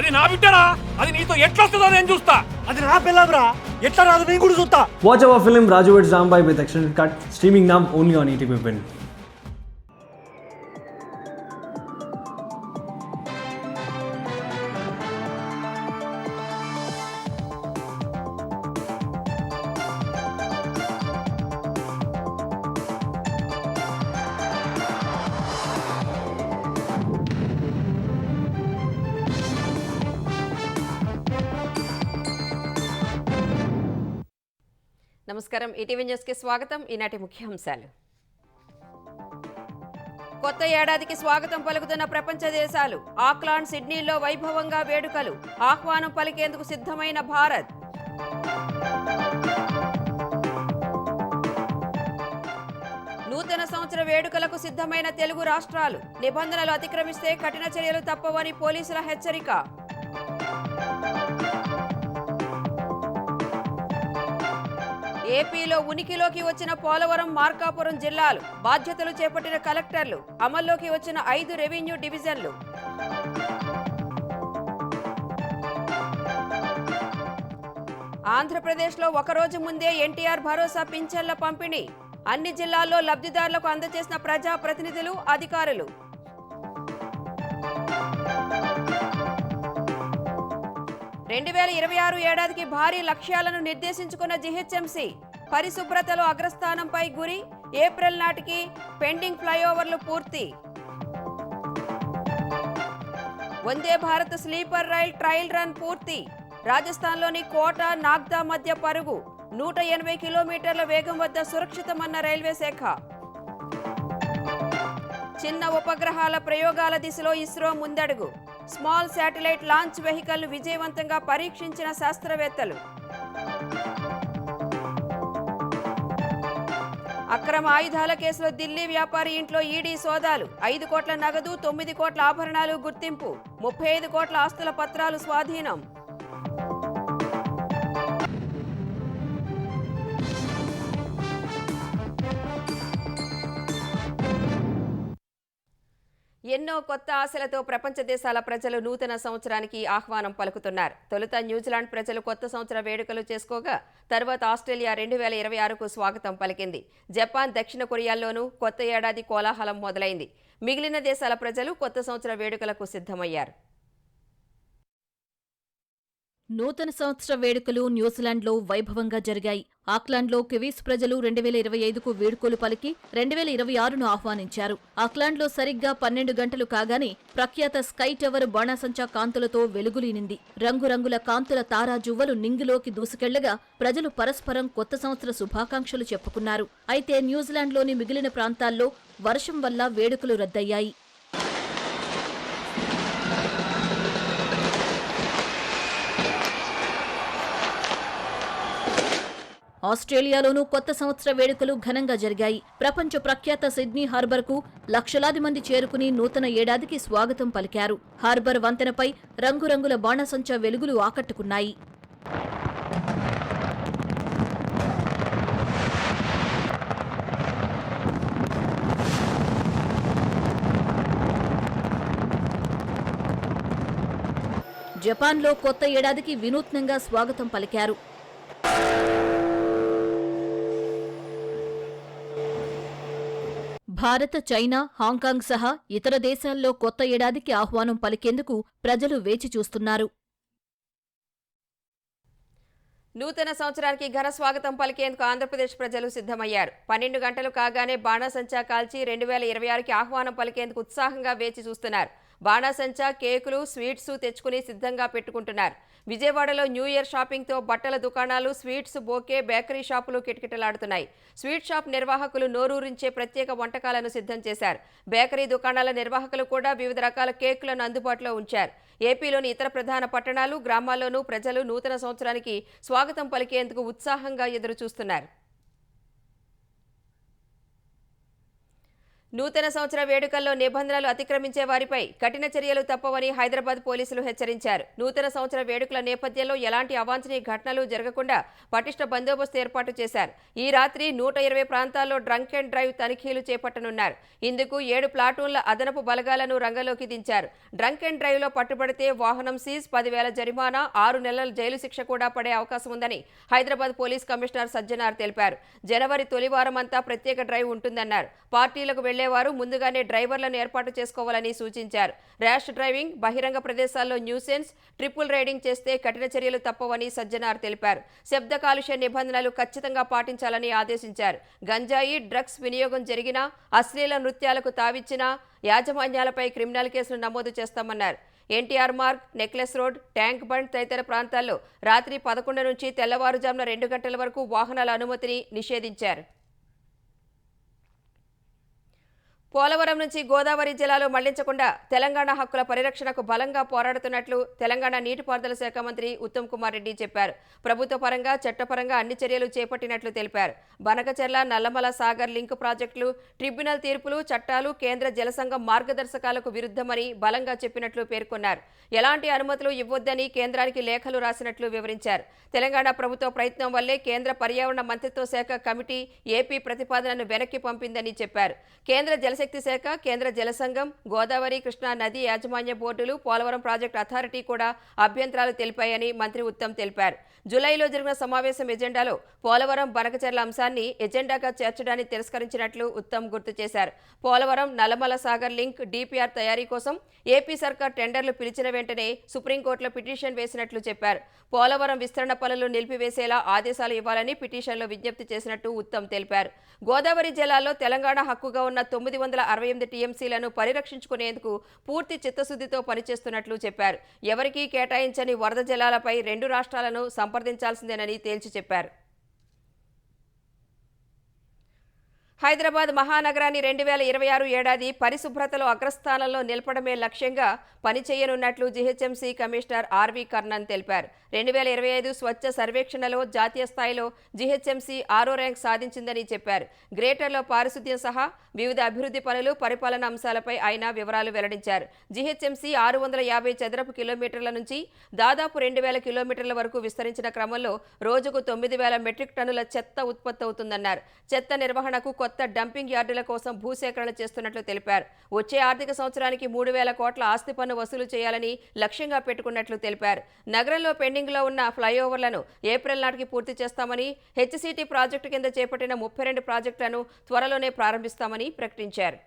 అది నా బిడ్డరా, అది నీతో ఎట్లా వస్తుందో నేను చూస్తా. అది నా పిల్లరా, ఎట్లా రాదు నేను కూడా చూస్తా. Watch our film Raju vs. Rambai with extended cut, streaming now only on ETV Win. నమస్కారం, ఈటీవీ న్యూస్కి స్వాగతం. ఈనాటి ముఖ్యాంశాలు. కొత్త ఏడాదికి స్వాగతం పలుకుతున్న ప్రపంచ దేశాలు. ఆక్లాండ్, సిడ్నీలో వైభవంగా వేడుకలు. ఆహ్వానం పలికేందుకు సిద్ధమైన భారత్. నూతన సంవత్సర వేడుకలకు సిద్ధమైన తెలుగు రాష్ట్రాలు. నిబంధనలు అతిక్రమిస్తే కఠిన చర్యలు తప్పవని పోలీసుల హెచ్చరిక. ఏపీలో ఉనికిలోకి వచ్చిన పోలవరం, మార్కాపురం జిల్లాలు. బాధ్యతలు చేపట్టిన కలెక్టర్లు. అమల్లోకి వచ్చిన 5 రెవెన్యూ డివిజన్లు. ఆంధ్రప్రదేశ్లో ఒకరోజు ముందే ఎన్టీఆర్ భరోసా పింఛన్ల పంపిణీ. అన్ని జిల్లాల్లో లబ్ధిదారులకు అందజేసిన ప్రజా ప్రతినిధులు, అధికారులు. 2026 ఏడాదికి భారీ లక్ష్యాలను నిర్దేశించుకున్న జీహెచ్ఎంసీ. పరిశుభ్రతలో అగ్రస్థానంపై గురి. ఏప్రిల్ నాటికి పెండింగ్ ఫ్లైఓవర్లు పూర్తి. Vande Bharat sleeper rail trial run పూర్తి. రాజస్థాన్లోని కోటా, నాగ్దా మధ్య పరుగు. 180 కిలోమీటర్ల వేగం వద్ద సురక్షితమన్న రైల్వే శాఖ. చిన్న ఉపగ్రహాల ప్రయోగాల దిశలో ఇస్రో ముందడుగు. స్మాల్ శాటిలైట్ లాంచ్ వెహికల్ విజయవంతంగా పరీక్షించిన శాస్త్రవేత్తలు. అక్రమ ఆయుధాల కేసులో ఢిల్లీ వ్యాపారి ఇంట్లో ఈడీ సోదాలు. 5 కోట్ల నగదు, 9 కోట్ల ఆభరణాలు గుర్తింపు. 35 కోట్ల ఆస్తుల పత్రాలు స్వాధీనం. ఎన్నో కొత్త ఆశలతో ప్రపంచ దేశాల ప్రజలు నూతన సంవత్సరానికి ఆహ్వానం పలుకుతున్నారు. తొలుత న్యూజిలాండ్ ప్రజలు కొత్త సంవత్సర వేడుకలు చేసుకోగా తర్వాత ఆస్ట్రేలియా 2026కు స్వాగతం పలికింది. జపాన్, దక్షిణ కొరియాల్లోనూ కొత్త ఏడాది కోలాహలం మొదలైంది. మిగిలిన దేశాల ప్రజలు కొత్త సంవత్సర వేడుకలకు సిద్ధమయ్యారు. నూతన సంవత్సర వేడుకలు న్యూజిలాండ్లో వైభవంగా జరిగాయి. ఆక్లాండ్లో కివీస్ ప్రజలు 2025కు వేడుకలు పలికి 2026ను ఆహ్వానించారు. ఆక్లాండ్లో సరిగ్గా 12 గంటలు కాగానే ప్రఖ్యాత స్కై టవర్ బాణాసంచా కాంతులతో వెలుగులీనింది. రంగురంగుల కాంతుల తారాజువ్వలు నింగిలోకి దూసుకెళ్లగా ప్రజలు పరస్పరం కొత్త సంవత్సర శుభాకాంక్షలు చెప్పుకున్నారు. అయితే న్యూజిలాండ్లోని మిగిలిన ప్రాంతాల్లో వర్షం వల్ల వేడుకలు రద్దయ్యాయి. ఆస్ట్రేలియాలోనూ కొత్త సంవత్సర వేడుకలు ఘనంగా జరిగాయి. ప్రపంచ ప్రఖ్యాత సిడ్నీ హార్బర్కు లక్షలాది మంది చేరుకుని నూతన ఏడాదికి స్వాగతం పలికారు. హార్బర్ వంతెనపై రంగురంగుల బాణసంచా వెలుగులు ఆకట్టుకున్నాయి. జపాన్లో కొత్త ఏడాదికి వినూత్నంగా స్వాగతం పలికారు. భారత్, చైనా, హాంకాంగ్ సహా ఇతర దేశాల్లో కొత్త ఏడాదికి ఆహ్వానం పలికేందుకు ప్రజలు వేచి చూస్తున్నారు. నూతన సంవత్సరానికి ఘన స్వాగతం పలికేందుకు ఆంధ్రప్రదేశ్ ప్రజలు సిద్ధమయ్యారు. 12 గంటలు కాగానే బాణాసంచా కాల్చి 2026కి ఆహ్వానం పలికేందుకు ఉత్సాహంగా వేచి చూస్తున్నారు. బాణాసంచా, కేకులు, స్వీట్స్ తెచ్చుకుని సిద్ధంగా పెట్టుకుంటున్నారు. విజయవాడలో న్యూ ఇయర్ షాపింగ్తో బట్టల దుకాణాలు, స్వీట్స్, బోకే, బేకరీ షాపులు కిటకిటలాడుతున్నాయి. స్వీట్ షాప్ నిర్వాహకులు నోరూరించే ప్రత్యేక వంటకాలను సిద్ధం చేశారు. బేకరీ దుకాణాల నిర్వాహకులు కూడా వివిధ రకాల కేకులను అందుబాటులో ఉంచారు. ఏపీలోని ఇతర ప్రధాన పట్టణాలు, గ్రామాల్లోనూ ప్రజలు నూతన సంవత్సరానికి స్వాగతం పలికేందుకు ఉత్సాహంగా ఎదురుచూస్తున్నారు. నూతన సంవత్సర వేడుకల్లో నిబంధనలు అతిక్రమించే వారిపై కఠిన చర్యలు తప్పవని హైదరాబాద్ పోలీసులు హెచ్చరించారు. నూతన సంవత్సర వేడుకల నేపథ్యంలో ఎలాంటి అవాంఛనీయ ఘటనలు జరగకుండా పటిష్ట బందోబస్తు ఏర్పాటు చేశారు. ఈ రాత్రి 120 ప్రాంతాల్లో డ్రంక్ అండ్ డ్రైవ్ తనిఖీలు చేపట్టనున్నారు. ఇందుకు 7 ప్లాటూన్ల అదనపు బలగాలను రంగంలోకి దించారు. డ్రంక్ అండ్ డ్రైవ్ లో పట్టుబడితే వాహనం సీజ్, 10,000 జరిమానా, 6 నెలల జైలు శిక్ష కూడా పడే అవకాశం ఉందని హైదరాబాద్ పోలీస్ కమిషనర్ సజ్జనార్ తెలిపారు. జనవరి తొలి వారమంతా ప్రత్యేక డ్రైవ్ ఉంటుందన్నారు. పార్టీలకు వెళ్లేవారు ముందుగానే డ్రైవర్లను ఏర్పాటు చేసుకోవాలని సూచించారు. ర్యాష్ డ్రైవింగ్, బహిరంగ ప్రదేశాల్లో న్యూసెన్స్, ట్రిపుల్ రైడింగ్ చేస్తే కఠిన చర్యలు తప్పవని సజ్జనార్ తెలిపారు. శబ్ద కాలుష్య నిబంధనలు ఖచ్చితంగా పాటించాలని ఆదేశించారు. గంజాయి, డ్రగ్స్ వినియోగం జరిగినా, అశ్లీల నృత్యాలకు తావిచ్చినా యాజమాన్యాలపై క్రిమినల్ కేసులు నమోదు చేస్తామన్నారు. NTR Marg, necklace road, tank bund తదితర ప్రాంతాల్లో రాత్రి 11 నుంచి తెల్లవారుజామున 2 గంటల వరకు వాహనాల అనుమతిని నిషేధించారు. పోలవరం నుంచి గోదావరి జిల్లాలో మళ్లించకుండా తెలంగాణ హక్కుల పరిరక్షణకు బలంగా పోరాడుతున్నట్లు తెలంగాణ నీటిపారుదల శాఖ మంత్రి ఉత్తమ్ కుమార్ రెడ్డి చెప్పారు. ప్రభుత్వ పరంగా, చట్టపరంగా అన్ని చర్యలు చేపట్టినట్లు తెలిపారు. బనకచెర్ల, నల్లమల సాగర్ లింక్ ప్రాజెక్టులు, ట్రిబ్యునల్ తీర్పులు, చట్టాలు కేంద్ర జలసంఘం మార్గదర్శకాలకు విరుద్ధమని బలంగా చెప్పినట్లు పేర్కొన్నారు. ఎలాంటి అనుమతులు ఇవ్వొద్దని కేంద్రానికి లేఖలు రాసినట్లు వివరించారు. తెలంగాణ ప్రభుత్వ ప్రయత్నం వల్లే కేంద్ర పర్యావరణ మంత్రిత్వ శాఖ కమిటీ ఏపీ ప్రతిపాదనను వెనక్కి పంపిందని చెప్పారు. కేంద్ర జలశక్తి శాఖ, కేంద్ర జలసంఘం, గోదావరి కృష్ణా నది యాజమాన్య బోర్డులు, పోలవరం ప్రాజెక్టు అథారిటీ కూడా అభ్యంతరాలు తెలిపాయని మంత్రి ఉత్తమ్ తెలిపారు. జూలైలో జరిగిన సమావేశం ఎజెండాలో పోలవరం, బనకచెర్ల అంశాన్ని ఎజెండాగా చేర్చడాన్ని తిరస్కరించినట్లు ఉత్తమ్ గుర్తు చేశారు. పోలవరం, నల్లమల సాగర్ లింక్ డీపీఆర్ తయారీ కోసం ఏపీ సర్కార్ టెండర్లు పిలిచిన వెంటనే సుప్రీంకోర్టులో పిటిషన్ వేసినట్లు చెప్పారు. పోలవరం విస్తరణ పనులు నిలిపివేసేలా ఆదేశాలు ఇవ్వాలని పిటిషన్లో విజ్ఞప్తి చేసినట్టు ఉత్తమ్ తెలిపారు. గోదావరి జిల్లాలో తెలంగాణ హక్కుగా ఉన్న 968 టీఎంసీలను పరిరక్షించుకునేందుకు పూర్తి చిత్తశుద్ధితో పనిచేస్తున్నట్లు చెప్పారు. ఎవరికీ కేటాయించని వరద జలాలపై 2 రాష్ట్రాలను సంప్రదించాల్సిందేనని తేల్చి చెప్పారు. హైదరాబాద్ మహానగరాన్ని 2026 ఏడాది పరిశుభ్రతలో అగ్రస్థానంలో నిలపడమే లక్ష్యంగా పనిచేయనున్నట్లు జీహెచ్ఎంసీ కమిషనర్ ఆర్వి కర్ణన్ తెలిపారు. 2025 స్వచ్ఛ సర్వేక్షణలో జాతీయ స్థాయిలో జీహెచ్ఎంసీ 6వ ర్యాంక్ సాధించిందని చెప్పారు. గ్రేటర్లో పారిశుద్ధ్యం సహా వివిధ అభివృద్ధి పనులు, పరిపాలన అంశాలపై ఆయన వివరాలు వెల్లడించారు. జీహెచ్ఎంసీ 650 చదరపు కిలోమీటర్ల నుంచి దాదాపు 2000 కిలోమీటర్ల వరకు విస్తరించిన క్రమంలో రోజుకు 9000 మెట్రిక్ టన్నుల చెత్త ఉత్పత్తి అవుతుందన్నారు. చెత్త నిర్వహణకు కొత్త డంపింగ్ యార్డుల కోసం భూసేకరణ చేస్తున్నట్లు తెలిపారు. వచ్చే ఆర్థిక సంవత్సరానికి 3000 కోట్ల ఆస్తి పన్ను వసూలు చేయాలని లక్ష్యంగా పెట్టుకున్నట్లు తెలిపారు. నగరంలో పెండింగ్లో ఉన్న ఫ్లైఓవర్లను ఏప్రిల్ నాటికి పూర్తి చేస్తామని, హెచ్సిటీ ప్రాజెక్టు కింద చేపట్టిన 32 ప్రాజెక్టులను త్వరలోనే ప్రారంభిస్తామని ప్రకటించారు.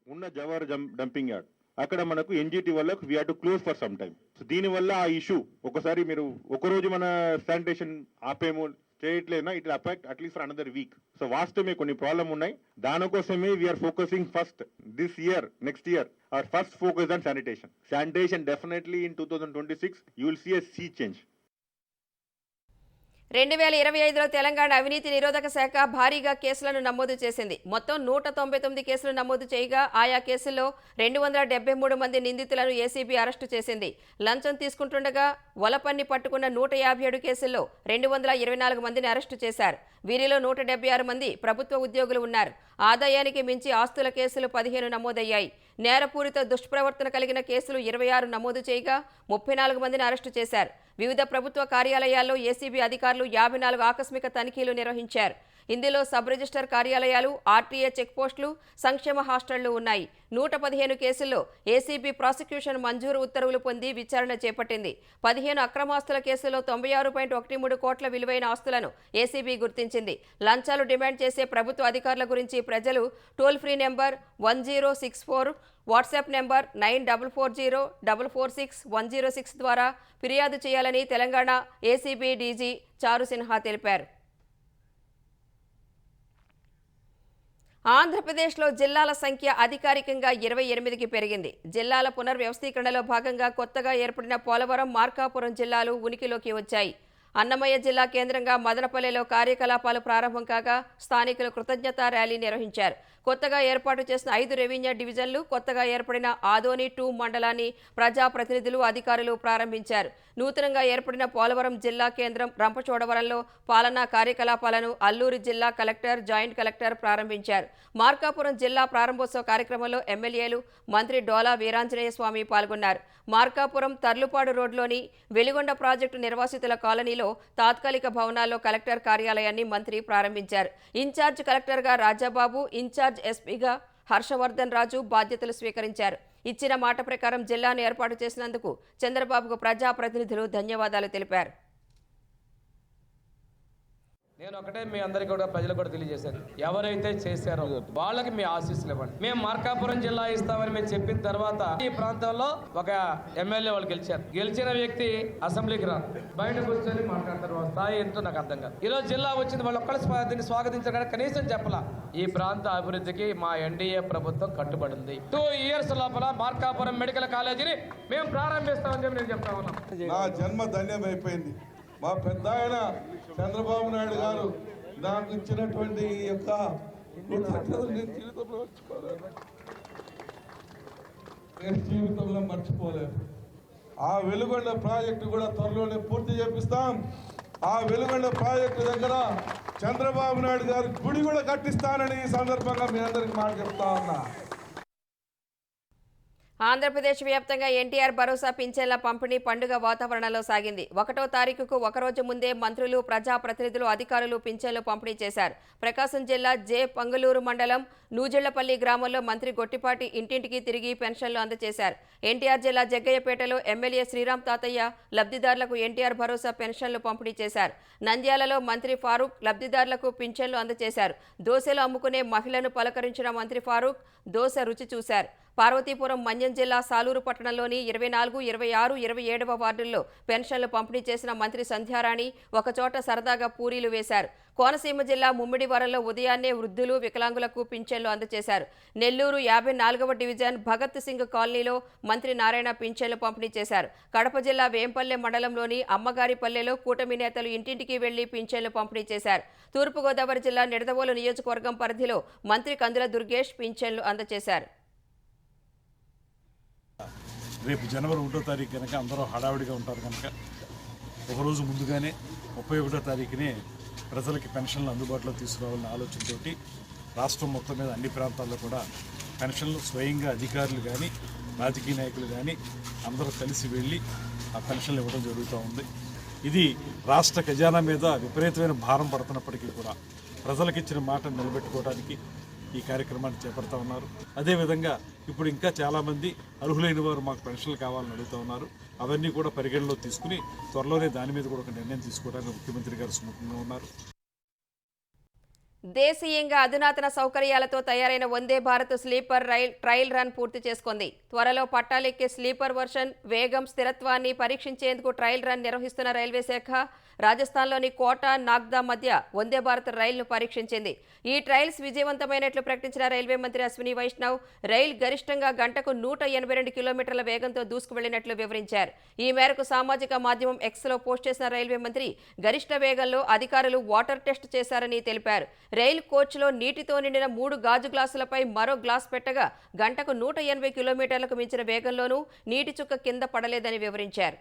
ఉన్న జవహర్ డంపింగ్ యార్డ్ అక్కడ మనకు ఎన్జిటి వల్ల we have to close for some time. So దీని వల్ల ఆ ఇష్యూ ఒకసారి మీరు ఒకరోజు మన sanitation ఆపేమో చేయట్లేనా, it affect at least for another week. So వాస్తవమే కొన్ని ప్రాబ్లమ్ ఉన్నాయి. దానికోసమే we are focusing first this year, next year our first focus on sanitation. Sanitation definitely in 2026 you will see a sea change. 2025లో తెలంగాణ అవినీతి నిరోధక శాఖ భారీగా కేసులను నమోదు చేసింది. మొత్తం 199 కేసులు నమోదు చేయగా ఆయా కేసుల్లో 273 మంది నిందితులను ఏసీబీ అరెస్టు చేసింది. లంచం తీసుకుంటుండగా వలపన్ని పట్టుకున్న 157 కేసుల్లో 224 మందిని అరెస్టు చేశారు. వీరిలో 176 మంది ప్రభుత్వ ఉద్యోగులు ఉన్నారు. ఆదాయానికి మించి ఆస్తుల కేసులు 15 నమోదయ్యాయి. నేరపూరిత దుష్ప్రవర్తన కలిగిన కేసులు 26 నమోదు చేయగా 34 మందిని అరెస్టు చేశారు. వివిధ ప్రభుత్వ కార్యాలయాల్లో ఏసీబీ అధికారులు 54 ఆకస్మిక తనిఖీలు నిర్వహించారు. ఇందులో సబ్ రిజిస్టర్ కార్యాలయాలు, ఆర్టీఏ చెక్పోస్టులు, సంక్షేమ హాస్టళ్లు ఉన్నాయి. 115 కేసుల్లో ఏసీబీ ప్రాసిక్యూషన్ మంజూరు ఉత్తర్వులు పొంది విచారణ చేపట్టింది. 15 అక్రమాస్తుల కేసులో 96.13 కోట్ల విలువైన ఆస్తులను ఏసీబీ గుర్తించింది. లంచాలు డిమాండ్ చేసే ప్రభుత్వ అధికారుల గురించి ప్రజలు toll free number 1064, WhatsApp number 9440446106 ద్వారా ఫిర్యాదు చేయాలని తెలంగాణ ఏసీబీ డీజీ చారు సిన్హా తెలిపారు. ఆంధ్రప్రదేశ్లో జిల్లాల సంఖ్య అధికారికంగా 28కి పెరిగింది. జిల్లాల పునర్వ్యవస్థీకరణలో భాగంగా కొత్తగా ఏర్పడిన పోలవరం, మార్కాపురం జిల్లాలు ఉనికిలోకి వచ్చాయి. అన్నమయ్య జిల్లా కేంద్రంగా మదనపల్లెలో కార్యకలాపాలు ప్రారంభం కాగా స్థానికులు కృతజ్ఞతా ర్యాలీ నిర్వహించారు. కొత్తగా ఏర్పాటు చేసిన 5 రెవెన్యూ డివిజన్లు, కొత్తగా ఏర్పడిన ఆదోని 2 మండలాన్ని ప్రజాప్రతినిధులు, అధికారులు ప్రారంభించారు. నూతనంగా ఏర్పడిన పోలవరం జిల్లా కేంద్రం రంపచోడవరంలో పాలనా కార్యకలాపాలను అల్లూరి జిల్లా కలెక్టర్, జాయింట్ కలెక్టర్ ప్రారంభించారు. మార్కాపురం జిల్లా ప్రారంభోత్సవ కార్యక్రమంలో ఎమ్మెల్యేలు, మంత్రి డోలా వీరాంజనేయ స్వామి పాల్గొన్నారు. మార్కాపురం తర్లుపాడు రోడ్లోని వెలిగొండ ప్రాజెక్టు నిర్వాసితుల కాలనీలో తాత్కాలిక భవనాల్లో కలెక్టర్ కార్యాలయాన్ని మంత్రి ప్రారంభించారు. ఇన్ఛార్జ్ కలెక్టర్గా రాజాబాబు, ఇన్ఛార్జ్ ఎస్పీగా హర్షవర్ధన్ రాజు బాధ్యతలు స్వీకరించారు. ఇచ్చిన మాట ప్రకారం జిల్లాను ఏర్పాటు చేసినందుకు చంద్రబాబుకు ప్రజాప్రతినిధులు ధన్యవాదాలు తెలిపారు. నేను ఒకటే మీ అందరికీ కూడా ప్రజలకు కూడా తెలియజేశాను, ఎవరైతే చేశారో వాళ్ళకి మీ ఆశీస్సులు ఇవ్వండి. మేము మార్కాపురం జిల్లా ఇస్తామని మేము చెప్పిన తర్వాత ఈ ప్రాంతంలో ఒక ఎమ్మెల్యే వాళ్ళు గెలిచారు. గెలిచిన వ్యక్తి అసెంబ్లీకి రారు, బయట కూర్చొని మాట్లాడతారు. స్థాయి ఏంటో నాకు అర్థం కాదు. ఈరోజు జిల్లా వచ్చింది, వాళ్ళు ఒక్కళ్ళు దీన్ని స్వాగతించడానికి కనీసం చెప్పలా. ఈ ప్రాంత అభివృద్ధికి మా ఎన్డీఏ ప్రభుత్వం కట్టుబడింది. 2 years లోపల మార్కాపురం మెడికల్ కాలేజీని మేము ప్రారంభిస్తామని చెప్పి నేను చెప్తా ఉన్నాం. నా జన్మ ధన్యమైపోయింది. మా పెద్ద ఆయన చంద్రబాబు నాయుడు గారు నాకు ఇచ్చినటువంటి ఈ యొక్క జీవితంలో మర్చిపోలేము. ఆ వెలుగొండ ప్రాజెక్టు కూడా త్వరలోనే పూర్తి చేపిస్తాం. ఆ వెలుగొండ ప్రాజెక్టు దగ్గర చంద్రబాబు నాయుడు గారు గుడి కూడా కట్టిస్తానని ఈ సందర్భంగా మీ అందరికి మాట చెప్తా ఉన్నా. ఆంధ్రప్రదేశ్ వ్యాప్తంగా ఎన్టీఆర్ భరోసా పింఛన్ల పంపిణీ పండుగ వాతావరణంలో సాగింది. 1వ తారీఖుకు ఒకరోజు ముందే మంత్రులు, ప్రజాప్రతినిధులు, అధికారులు పింఛన్లు పంపిణీ చేశారు. ప్రకాశం జిల్లా జే పంగులూరు మండలం నూజిళ్లపల్లి గ్రామంలో మంత్రి గొట్టిపాటి ఇంటింటికి తిరిగి పెన్షన్లు అందజేశారు. ఎన్టీఆర్ జిల్లా జగ్గయ్యపేటలో ఎమ్మెల్యే శ్రీరామ్ తాతయ్య లబ్ధిదారులకు ఎన్టీఆర్ భరోసా పెన్షన్లు పంపిణీ చేశారు. నంద్యాలలో మంత్రి ఫారూక్ లబ్ధిదారులకు పింఛన్లు అందజేశారు. దోశలు అమ్ముకునే మహిళను పలకరించిన మంత్రి ఫారూక్ దోశ రుచి చూశారు. పార్వతీపురం మన్యం జిల్లా సాలూరు పట్టణంలోని 24, 26, 27వ వార్డుల్లో పెన్షన్లు పంపిణీ చేసిన మంత్రి సంధ్యారాణి ఒకచోట సరదాగా పూరీలు వేశారు. కోనసీమ జిల్లా ముమ్మిడివరంలో ఉదయాన్నే వృద్ధులు, వికలాంగులకు పింఛన్లు అందజేశారు. నెల్లూరు 54వ డివిజన్ భగత్ సింగ్ కాలనీలో మంత్రి నారాయణ పింఛన్లు పంపిణీ చేశారు. కడప జిల్లా వేంపల్లె మండలంలోని అమ్మగారిపల్లెలో కూటమి నేతలు ఇంటింటికి వెళ్లి పింఛన్లు పంపిణీ చేశారు. తూర్పుగోదావరి జిల్లా నిడదవోలు నియోజకవర్గం పరిధిలో మంత్రి కందుల దుర్గేష్ పింఛన్లు అందజేశారు. రేపు జనవరి 1వ తారీఖు కనుక అందరూ హడావిడిగా ఉంటారు కనుక ఒకరోజు ముందుగానే 31వ తారీఖునే ప్రజలకి పెన్షన్లు అందుబాటులో తీసుకురావాలనే ఆలోచనతోటి రాష్ట్రం మొత్తం మీద అన్ని ప్రాంతాల్లో కూడా పెన్షన్లు స్వయంగా అధికారులు కానీ, రాజకీయ నాయకులు కానీ అందరూ కలిసి వెళ్ళి ఆ పెన్షన్లు ఇవ్వడం జరుగుతూ ఉంది. ఇది రాష్ట్ర ఖజానా మీద విపరీతమైన భారం పడుతున్నప్పటికీ కూడా ప్రజలకు ఇచ్చిన మాటను నిలబెట్టుకోవడానికి ఈ కార్యక్రమాన్ని చేపడతా ఉన్నారు. అదేవిధంగా ఇప్పుడు ఇంకా చాలామంది అర్హులైన వారు మాకు పెన్షన్లు కావాలని అడుగుతూ ఉన్నారు. అవన్నీ కూడా పరిగణలో తీసుకుని త్వరలోనే దాని మీద కూడా ఒక నిర్ణయం తీసుకోవడానికి ముఖ్యమంత్రి గారు సుముఖంగా ఉన్నారు. దేశీయంగా అధునాతన సౌకర్యాలతో తయారైన Vande Bharat sleeper rail trial run పూర్తి చేసుకుంది. త్వరలో పట్టాలెక్కే స్లీపర్ వర్షన్ వేగం, స్థిరత్వాన్ని పరీక్షించేందుకు ట్రయల్ రన్ నిర్వహిస్తున్న రైల్వే శాఖ రాజస్థాన్లోని కోటా, నాగ్దా మధ్య వందే భారత్ రైలును పరీక్షించింది. ఈ ట్రయల్స్ విజయవంతమైనట్లు ప్రకటించిన రైల్వే మంత్రి అశ్విని వైష్ణవ్ రైలు గరిష్టంగా గంటకు 182 కిలోమీటర్ల వేగంతో దూసుకువెళ్లినట్లు వివరించారు. ఈ మేరకు సామాజిక మాధ్యమం ఎక్స్లో పోస్ట్ చేసిన రైల్వే మంత్రి గరిష్ట వేగంలో అధికారులు వాటర్ టెస్ట్ చేశారని తెలిపారు. రైలు కోచ్లో నీటితో నిండిన 3 గాజు గ్లాసులపై మరో గ్లాస్ పెట్టగా గంటకు 180 కిలోమీటర్లకు మించిన వేగంలోనూ నీటి చుక్క కింద పడలేదని వివరించారు.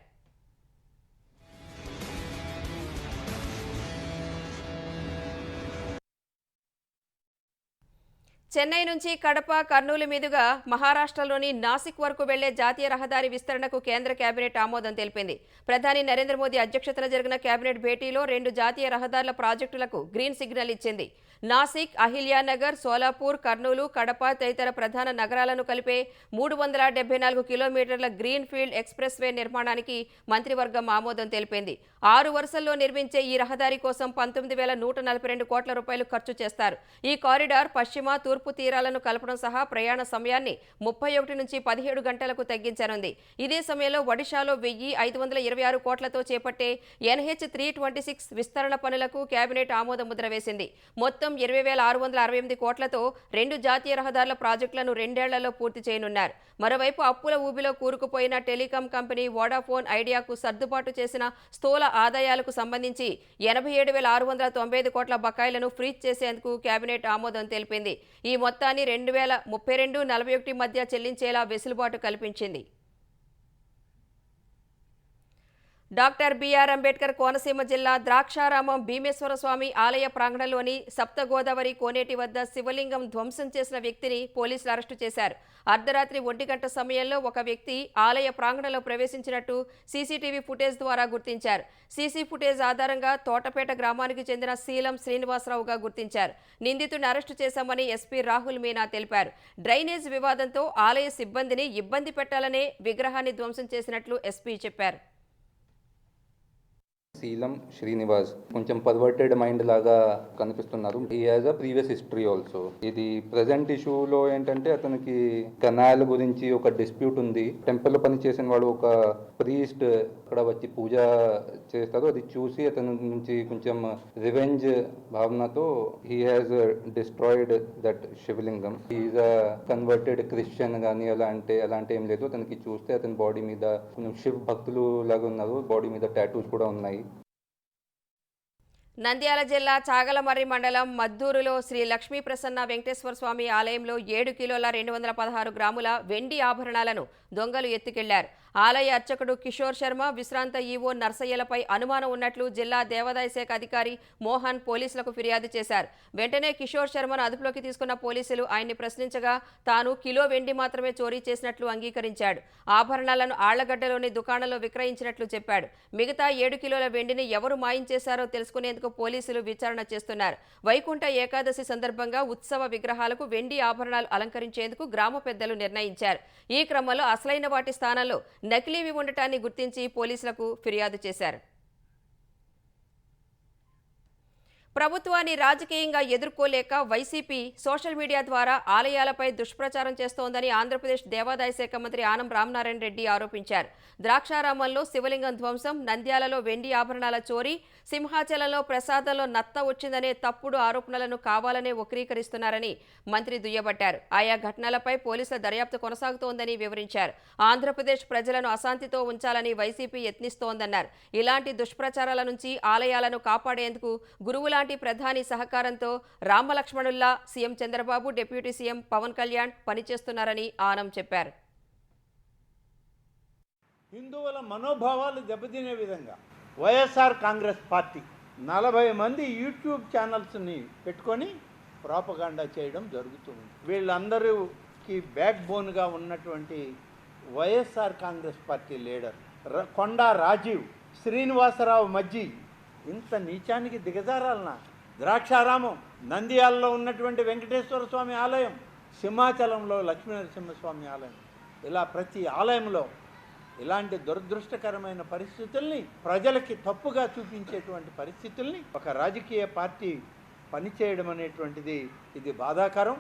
చెన్నై నుంచి కడప, కర్నూలు మీదుగా మహారాష్ట్రలోని నాసిక్ వరకు వెళ్లే జాతీయ రహదారి విస్తరణకు కేంద్ర కేబినెట్ ఆమోదం తెలిపింది. ప్రధాని నరేంద్ర మోదీ అధ్యక్షతన జరిగిన కేబినెట్ భేటీలో 2 జాతీయ రహదారుల ప్రాజెక్టులకు గ్రీన్ సిగ్నల్ ఇచ్చింది. నాసిక్, అహిల్యానగర్, సోలాపూర్, కర్నూలు, కడప తదితర ప్రధాన నగరాలను కలిపే 374 కిలోమీటర్ల గ్రీన్ ఫీల్డ్ ఎక్స్ప్రెస్ వే నిర్మాణానికి మంత్రివర్గం ఆమోదం తెలిపింది. 6 వరుసల్లో నిర్మించే ఈ రహదారి కోసం 19,142 కోట్ల రూపాయలు ఖర్చు చేస్తారు. ఈ కారిడార్ పశ్చిమ, తూర్పు తీరాలను కలపడం సహా ప్రయాణ సమయాన్ని 31 నుంచి 17 గంటలకు తగ్గించనుంది. ఇదే సమయంలో ఒడిశాలో 1,526 కోట్లతో చేపట్టే NH326 విస్తరణ పనులకు కేబినెట్ ఆమోద ముద్ర వేసింది. మొత్తం 20,668 కోట్లతో 2 జాతీయ రహదారుల ప్రాజెక్టులను 2 ఏళ్లలో పూర్తి చేయనున్నారు. మరోవైపు అప్పుల ఊబిలో కూరుకుపోయిన టెలికాం కంపెనీ వోడాఫోన్ ఐడియాకు సర్దుబాటు చేసిన స్థూల ఆదాయాలకు సంబంధించి 87,695 కోట్ల బకాయిలను ఫ్రీజ్ చేసేందుకు కేబినెట్ ఆమోదం తెలిపింది. ఈ మొత్తాన్ని 2032-41 మధ్య చెల్లించేలా వెసులుబాటు కల్పించింది. డాక్టర్ బిఆర్ అంబేద్కర్ కోనసీమ జిల్లా ద్రాక్షారామం భీమేశ్వర స్వామి ఆలయ ప్రాంగణంలోని సప్త గోదావరి కోనేటి వద్ద శివలింగం ధ్వంసం చేసిన వ్యక్తిని పోలీసులు అరెస్టు చేశారు. అర్ధరాత్రి 1 గంట సమయంలో ఒక వ్యక్తి ఆలయ ప్రాంగణంలో ప్రవేశించినట్టు సీసీటీవీ ఫుటేజ్ ద్వారా గుర్తించారు. సీసీ ఫుటేజ్ ఆధారంగా తోటపేట గ్రామానికి చెందిన శీలం శ్రీనివాసరావుగా గుర్తించారు. నిందితుడిని అరెస్టు చేశామని ఎస్పీ రాహుల్ మీనా తెలిపారు. డ్రైనేజ్ వివాదంతో ఆలయ సిబ్బందిని ఇబ్బంది పెట్టాలనే విగ్రహాన్ని ధ్వంసం చేసినట్లు ఎస్పీ చెప్పారు. శీలం శ్రీనివాస్ కొంచెం పర్వర్టెడ్ మైండ్ లాగా కనిపిస్తున్నారు. ఈ as a previous history also. ఇది ప్రజెంట్ ఇష్యూలో ఏంటంటే అతనికి కెనాల్ గురించి ఒక డిస్ప్యూట్ ఉంది. టెంపుల్ పని చేసిన వాడు ఒక ప్రీస్ట్ అక్కడ వచ్చి పూజ చేస్తారు. అది చూసి అతని నుంచి కొంచెం రివెంజ్ భావనతో హీ హాజ్ డిస్ట్రాయిడ్ దట్ శివలింగం. ఈజ్ అ కన్వర్టెడ్ క్రిస్టియన్ కానీ అలాంటి ఏం లేదు. అతనికి చూస్తే అతని బాడీ మీద కొంచెం శివ్ భక్తులు లాగా ఉన్నారు. బాడీ మీద టాటూస్ కూడా ఉన్నాయి. నంద్యాల జిల్లా చాగలమర్రి మండలం మద్దూరులో శ్రీ లక్ష్మీ ప్రసన్న వెంకటేశ్వర స్వామి ఆలయంలో 7 కిలోల 216 గ్రాముల వెండి ఆభరణాలను దొంగలు ఎత్తుకెళ్లారు. ఆలయ అర్చకుడు కిషోర్ శర్మ, విశ్రాంత ఈవో నర్సయ్యలపై అనుమానం ఉన్నట్లు జిల్లా దేవాదాయ శాఖ అధికారి మోహన్ పోలీసులకు ఫిర్యాదు చేశారు. వెంటనే కిషోర్ శర్మను అదుపులోకి తీసుకున్న పోలీసులు ఆయన్ని ప్రశ్నించగా తాను కిలో వెండి మాత్రమే చోరీ చేసినట్లు అంగీకరించాడు. ఆభరణాలను ఆళ్లగడ్డలోని దుకాణంలో విక్రయించినట్లు చెప్పాడు. మిగతా 7 కిలోల వెండిని ఎవరు మాయించేశారో తెలుసుకునేందుకు పోలీసులు విచారణ చేస్తున్నారు. వైకుంఠ ఏకాదశి సందర్భంగా ఉత్సవ విగ్రహాలకు వెండి ఆభరణాలు అలంకరించేందుకు గ్రామ పెద్దలు నిర్ణయించారు. ఈ క్రమంలో అసలైన వాటి స్థానంలో నకిలీవి ఉండటాన్ని గుర్తించి పోలీసులకు ఫిర్యాదు చేశారు. ప్రభుత్వాన్ని రాజకీయంగా ఎదుర్కోలేక వైసీపీ సోషల్ మీడియా ద్వారా ఆలయాలపై దుష్ప్రచారం చేస్తోందని ఆంధ్రప్రదేశ్ దేవాదాయ శాఖ మంత్రి ఆనం రామనారాయణ రెడ్డి ఆరోపించారు. ద్రాక్షారామంలో శివలింగం ధ్వంసం, నంద్యాలలో వెండి ఆభరణాల చోరీ, సింహాచలంలో ప్రసాదంలో నత్త వచ్చిందనే తప్పుడు ఆరోపణలను కావాలనే వక్రీకరిస్తున్నారని మంత్రి దుయ్యబట్టారు. ఆయా ఘటనలపై పోలీసుల దర్యాప్తు కొనసాగుతోందని వివరించారు. ఆంధ్రప్రదేశ్ ప్రజలను అశాంతితో ఉంచాలని వైసీపీ యత్నిస్తోందన్నారు. ఇలాంటి దుష్ప్రచారాల నుంచి ఆలయాలను కాపాడేందుకు గురువుల ప్రధాని సహకారంతో రామలక్ష్మణుల్లా CM Chandrababu, deputy CM Pawan Kalyan పనిచేస్తున్నారని ఆనం చెప్పారు. హిందువుల మనోభావాలు దెబ్బతినే విధంగా వైఎస్ఆర్ కాంగ్రెస్ పార్టీ 40 మంది యూట్యూబ్ ఛానల్స్ని పెట్టుకొని ప్రాపగాండా చేయడం జరుగుతుంది. వీళ్ళందరికీ బ్యాక్ బోన్గా ఉన్నటువంటి వైఎస్ఆర్ కాంగ్రెస్ పార్టీ లీడర్ కొండా రాజీవ్, శ్రీనివాసరావు మజ్జి ఇంత నీచానికి దిగజారాలనా? ద్రాక్షారామం, నంద్యాలలో ఉన్నటువంటి వెంకటేశ్వర స్వామి ఆలయం, సింహాచలంలో లక్ష్మీనరసింహస్వామి ఆలయం, ఇలా ప్రతి ఆలయంలో ఇలాంటి దురదృష్టకరమైన పరిస్థితుల్ని, ప్రజలకి తప్పుగా చూపించేటువంటి పరిస్థితుల్ని ఒక రాజకీయ పార్టీ పనిచేయడం అనేటువంటిది ఇది బాధాకరం.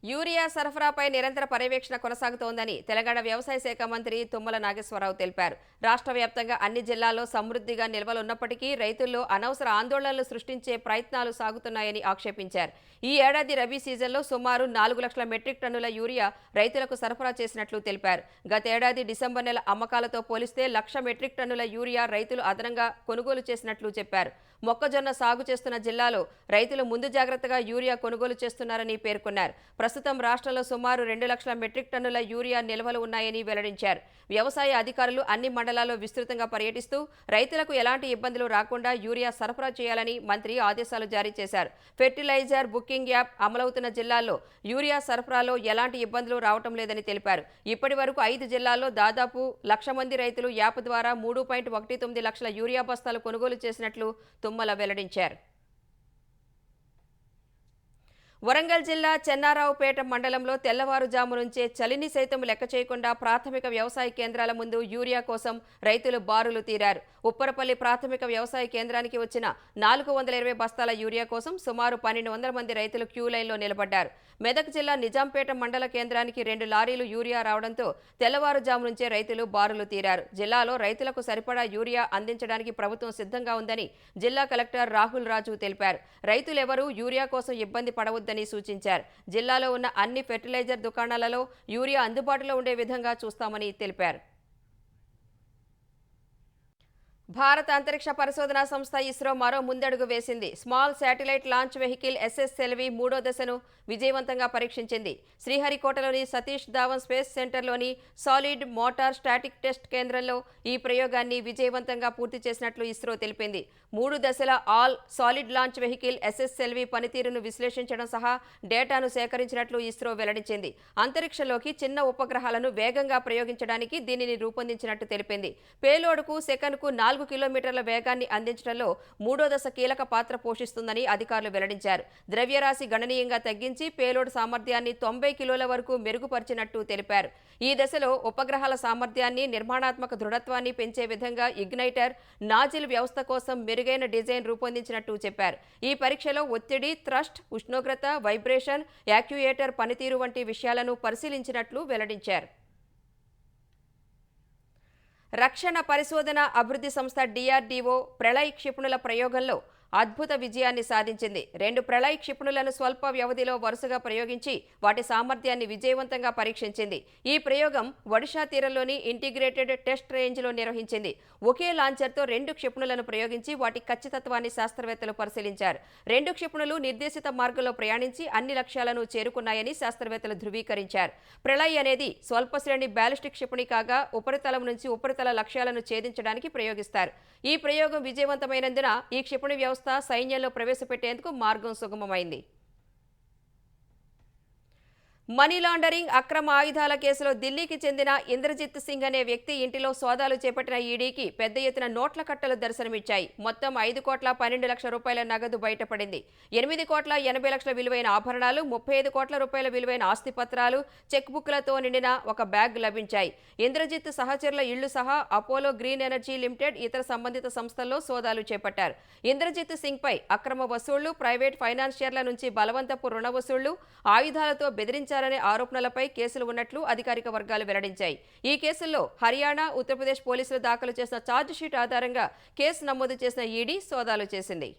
యూరియా సరఫరాపై నిరంతర పర్యవేక్షణ కొనసాగుతోందని తెలంగాణ వ్యవసాయ శాఖ మంత్రి తుమ్మల నాగేశ్వరరావు తెలిపారు. రాష్ట్ర వ్యాప్తంగా అన్ని జిల్లాల్లో సమృద్ధిగా నిల్వలున్నప్పటికీ రైతుల్లో అనవసర ఆందోళనలు సృష్టించే ప్రయత్నాలు సాగుతున్నాయని ఆక్షేపించారు. ఈ ఏడాది రబీ సీజన్లో సుమారు 4 లక్షల మెట్రిక్ టన్నుల యూరియా రైతులకు సరఫరా చేసినట్లు తెలిపారు. గతేడాది డిసెంబర్ నెల అమ్మకాలతో పోలిస్తే 1,00,000 మెట్రిక్ టన్నుల యూరియా రైతులు అదనంగా కొనుగోలు చేసినట్లు చెప్పారు. మొక్కజొన్న సాగు చేస్తున్న జిల్లాలో రైతులు ముందు జాగ్రత్తగా యూరియా కొనుగోలు చేస్తున్నారని పేర్కొన్నారు. ప్రస్తుతం రాష్ట్రంలో సుమారు 2 లక్షల మెట్రిక్ టన్నుల యూరియా నిల్వలు ఉన్నాయని వెల్లడించారు. వ్యవసాయ అధికారులు అన్ని మండలాల్లో విస్తృతంగా పర్యటిస్తూ రైతులకు ఎలాంటి ఇబ్బందులు రాకుండా యూరియా సరఫరా చేయాలని మంత్రి ఆదేశాలు జారీ చేశారు. ఫెర్టిలైజర్ బుకింగ్ యాప్ అమలవుతున్న జిల్లాల్లో యూరియా సరఫరాలో ఎలాంటి ఇబ్బందులు రావటం లేదని తెలిపారు. ఇప్పటి వరకు 5 జిల్లాల్లో దాదాపు 1,00,000 మంది రైతులు యాప్ ద్వారా 3.19 లక్షల యూరియా బస్తాలు కొనుగోలు చేసినట్లు తుమ్మల వెల్లడించారు. వరంగల్ జిల్లా చెన్నారావుపేట మండలంలో తెల్లవారుజాము నుంచే చలిని సైతం లెక్క చేయకుండా ప్రాథమిక వ్యవసాయ కేంద్రాల ముందు యూరియా కోసం రైతులు బారులు తీరారు. ఉప్పరపల్లి ప్రాథమిక వ్యవసాయ కేంద్రానికి వచ్చిన 420 బస్తాల యూరియా కోసం సుమారు 1200 మంది రైతులు క్యూ లైన్లో నిలబడ్డారు. మెదక్ జిల్లా నిజాంపేట మండల కేంద్రానికి 2 లారీలు యూరియా రావడంతో తెల్లవారుజాము నుంచే రైతులు బారులు తీరారు. జిల్లాలో రైతులకు సరిపడా యూరియా అందించడానికి ప్రభుత్వం సిద్ధంగా ఉందని జిల్లా కలెక్టర్ రాహుల్ రాజు తెలిపారు. రైతులెవరూ యూరియా కోసం ఇబ్బంది పడవద్దని సూచించారు. జిల్లాలో ఉన్న అన్ని ఫెర్టిలైజర్ దుకాణాలలో యూరియా అందుబాటులో ఉండే విధంగా చూస్తామని తెలిపారు. భారత అంతరిక్ష పరిశోధనా సంస్థ ఇస్రో మరో ముందడుగు వేసింది. Small satellite launch vehicle SSLV 3వ దశను విజయవంతంగా పరీక్షించింది. శ్రీహరికోటలోని సతీష్ ధావన్ స్పేస్ సెంటర్లోని సాలిడ్ మోటార్ స్టాటిక్ టెస్ట్ కేంద్రంలో ఈ ప్రయోగాన్ని విజయవంతంగా పూర్తి చేసినట్లు ఇస్రో తెలిపింది. 3 దశల all solid launch vehicle SSLV పనితీరును విశ్లేషించడం సహా డేటాను సేకరించినట్లు ఇస్రో వెల్లడించింది. అంతరిక్షంలోకి చిన్న ఉపగ్రహాలను వేగంగా ప్రయోగించడానికి దీనిని రూపొందించినట్టు తెలిపింది. పేలోడ్కు సెకనుకు 4 కిలోమీటర్ల వేగాన్ని అందించడంలో 3వ దశ కీలక పాత్ర పోషిస్తుందని అధికారులు వెల్లడించారు. ద్రవ్యరాశి గణనీయంగా తగ్గించి పేలోడ్ సామర్థ్యాన్ని 90 కిలోల వరకు మెరుగుపరిచినట్టు తెలిపారు. ఈ దశలో ఉపగ్రహాల సామర్థ్యాన్ని, నిర్మాణాత్మక దృఢత్వాన్ని పెంచే విధంగా ఇగ్నైటర్, నాజిల్ వ్యవస్థ కోసం మెరుగైన డిజైన్ రూపొందించినట్టు చెప్పారు. ఈ పరీక్షలో ఒత్తిడి, థ్రస్ట్, ఉష్ణోగ్రత, వైబ్రేషన్, యాక్యుయేటర్ పనితీరు వంటి విషయాలను పరిశీలించినట్లు వెల్లడించారు. రక్షణ పరిశోధన అభివృద్ధి సంస్థ DRDO ప్రళయ్ క్షిపణుల ప్రయోగంలో అద్భుత విజయాన్ని సాధించింది. 2 ప్రళయ్ క్షిపణులను స్వల్ప వ్యవధిలో వరుసగా ప్రయోగించి వాటి సామర్థ్యాన్ని విజయవంతంగా పరీక్షించింది. ఈ ప్రయోగం ఒడిషా తీరంలోని ఇంటిగ్రేటెడ్ టెస్ట్ రేంజ్లో నిర్వహించింది. ఒకే లాంచర్తో 2 క్షిపణులను ప్రయోగించి వాటి ఖచ్చితత్వాన్ని శాస్త్రవేత్తలు పరిశీలించారు. 2 క్షిపణులు నిర్దేశిత మార్గంలో ప్రయాణించి అన్ని లక్ష్యాలను చేరుకున్నాయని శాస్త్రవేత్తలు ధృవీకరించారు. ప్రళయ్ అనేది స్వల్ప శ్రేణి బ్యాలిస్టిక్ క్షిపణి కాగా ఉపరితలం నుంచి ఉపరితల లక్ష్యాలను ఛేదించడానికి ప్రయోగిస్తారు. ఈ ప్రయోగం విజయవంతమైనందున ఈ క్షిపణి వ్యవస్థ సైన్యంలో ప్రవేశపెట్టేందుకు మార్గం సుగమమైంది. మనీ లాండరింగ్, అక్రమ ఆయుధాల కేసులో ఢిల్లీకి చెందిన ఇంద్రజిత్ సింగ్ అనే వ్యక్తి ఇంటిలో సోదాలు చేపట్టిన ఈడీకి పెద్ద ఎత్తున నోట్ల కట్టలు దర్శనమిచ్చాయి. మొత్తం 5,12,00,000 రూపాయల నగదు బయటపడింది. 8,80,00,000 విలువైన ఆభరణాలు, 35 కోట్ల రూపాయల విలువైన ఆస్తిపత్రాలు, చెక్ బుక్లతో నిండిన ఒక బ్యాగ్ లభించాయి. ఇంద్రజిత్ సహచరుల ఇళ్లు సహా అపోలో గ్రీన్ ఎనర్జీ లిమిటెడ్, ఇతర సంబంధిత సంస్థల్లో సోదాలు చేపట్టారు. ఇంద్రజిత్ సింగ్ పై అక్రమ వసూళ్లు, ప్రైవేట్ ఫైనాన్షియర్ల నుంచి బలవంతపు రుణ వసూళ్లు, ఆయుధాలతో బెదిరించారనే ఆరోపణలపై కేసులు ఉన్నట్లు అధికారిక వర్గాలు వెల్లడించాయి. ఈ కేసుల్లో హర్యానా, ఉత్తరప్రదేశ్ పోలీసులు దాఖలు చేసిన ఛార్జిషీట్ ఆధారంగా కేసు నమోదు చేసిన ఈడీ సోదాలు చేసింది.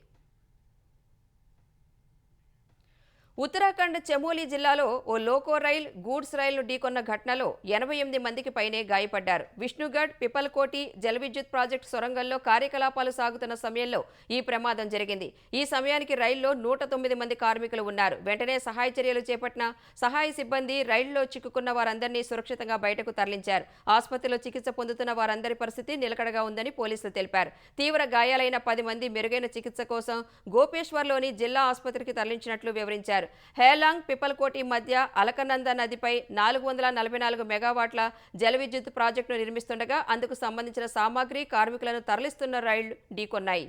ఉత్తరాఖండ్ చమోలీ జిల్లాలో ఓ లోకో రైల్, గూడ్స్ రైలును ఢీకొన్న ఘటనలో 88 మందికి పైనే గాయపడ్డారు. విష్ణుగఢ్, పిపల్కోటి జల విద్యుత్ ప్రాజెక్టు సొరంగంలో కార్యకలాపాలు సాగుతున్న సమయంలో ఈ ప్రమాదం జరిగింది. ఈ సమయానికి రైల్లో 109 మంది కార్మికులు ఉన్నారు. వెంటనే సహాయ చర్యలు చేపట్టిన సహాయ సిబ్బంది రైలులో చిక్కుకున్న వారందరినీ సురక్షితంగా బయటకు తరలించారు. ఆసుపత్రిలో చికిత్స పొందుతున్న వారందరి పరిస్థితి నిలకడగా ఉందని పోలీసులు తెలిపారు. తీవ్ర గాయాలైన 10 మంది మెరుగైన చికిత్స కోసం గోపేశ్వర్లోని జిల్లా ఆసుపత్రికి తరలించినట్లు వివరించారు. హేలాంగ్, పిపల్కోటి మధ్య అలకనంద నదిపై 444 మెగావాట్ల జల విద్యుత్ ప్రాజెక్టును నిర్మిస్తుండగా అందుకు సంబంధించిన సామాగ్రి, కార్మికులను తరలిస్తున్న రైళ్లు ఢీకొన్నాయి.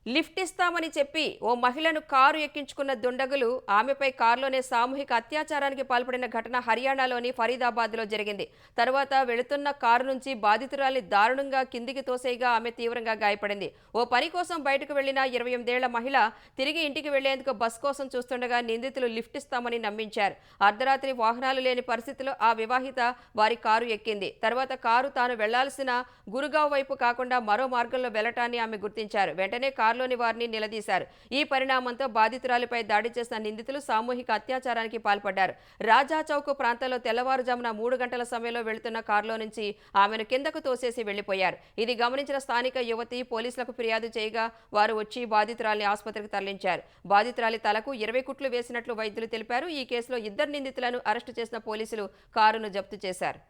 లిఫ్ట్ ఇస్తామని చెప్పి ఓ మహిళను కారు ఎక్కించుకున్న దుండగులు ఆమెపై కారులోనే సామూహిక అత్యాచారానికి పాల్పడిన ఘటన హర్యానాలోని ఫరీదాబాద్లో జరిగింది. తరువాత వెళుతున్న కారు నుంచి బాధితురాలిని దారుణంగా కిందికి తోసేయగా ఆమె తీవ్రంగా గాయపడింది. ఓ పని కోసం బయటకు వెళ్లిన 28 ఏళ్ల మహిళ తిరిగి ఇంటికి వెళ్లేందుకు బస్ కోసం చూస్తుండగా నిందితులు లిఫ్ట్ ఇస్తామని నమ్మించారు. అర్ధరాత్రి వాహనాలు లేని పరిస్థితిలో ఆ వివాహిత వారి కారు ఎక్కింది. తర్వాత కారు తాను వెళ్లాల్సిన గురుగావ్ వైపు కాకుండా మరో మార్గంలో వెళ్లటాన్ని ఆమె గుర్తించారు. వెంటనే కారులోని వారిని నిలదీశారు. ఈ పరిణామంతో బాధితురాలిపై దాడి చేసిన నిందితులు సామూహిక అత్యాచారానికి పాల్పడ్డారు. రాజా చౌక్ ప్రాంతంలో తెల్లవారుజామున 3 గంటల సమయంలో వెళుతున్న కారులో నుంచి ఆమెను కిందకు తోసేసి వెళ్లిపోయారు. ఇది గమనించిన స్థానిక యువతి పోలీసులకు ఫిర్యాదు చేయగా వారు వచ్చి బాధితురాలిని ఆసుపత్రికి తరలించారు. బాధితురాలి తలకు 20 కుట్లు వేసినట్లు వైద్యులు తెలిపారు. ఈ కేసులో 2 నిందితులను అరెస్టు చేసిన పోలీసులు కారును జప్తు చేశారు.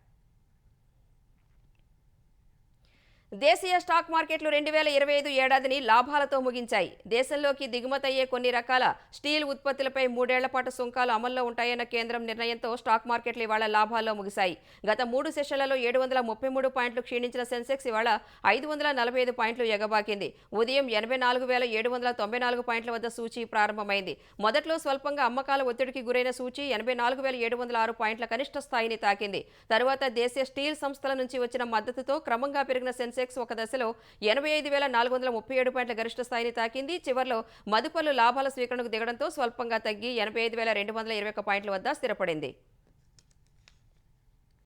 దేశీయ స్టాక్ మార్కెట్లు 2025 ఏడాదిని లాభాలతో ముగించాయి. దేశంలోకి దిగుమతయ్యే కొన్ని రకాల స్టీల్ ఉత్పత్తులపై 3 ఏళ్ల పాటు సుంకాలు అమల్లో ఉంటాయన్న కేంద్రం నిర్ణయంతో స్టాక్ మార్కెట్లు ఇవాళ లాభాల్లో ముగిశాయి. గత 3 సెషన్లలో 733 పాయింట్లు క్షీణించిన సెన్సెక్స్ ఇవాళ 545 పాయింట్లు ఎగబాకింది. ఉదయం 84,794 పాయింట్ల వద్ద సూచీ ప్రారంభమైంది. మొదట్లో స్వల్పంగా అమ్మకాల ఒత్తిడికి గురైన సూచీ 84,706 పాయింట్ల కనిష్ట స్థాయిని తాకింది. తరువాత దేశీయ స్టీల్ సంస్థల నుంచి వచ్చిన మద్దతుతో క్రమంగా పెరిగిన సెన్సెక్స్ ఒక దశలో 85,437 పాయింట్ల గరిష్ట స్థాయిని తాకింది. చివర్లో మదుపర్లు లాభాల స్వీకరణకు దిగడంతో స్వల్పంగా తగ్గి 85,221 పాయింట్ల వద్ద స్థిరపడింది.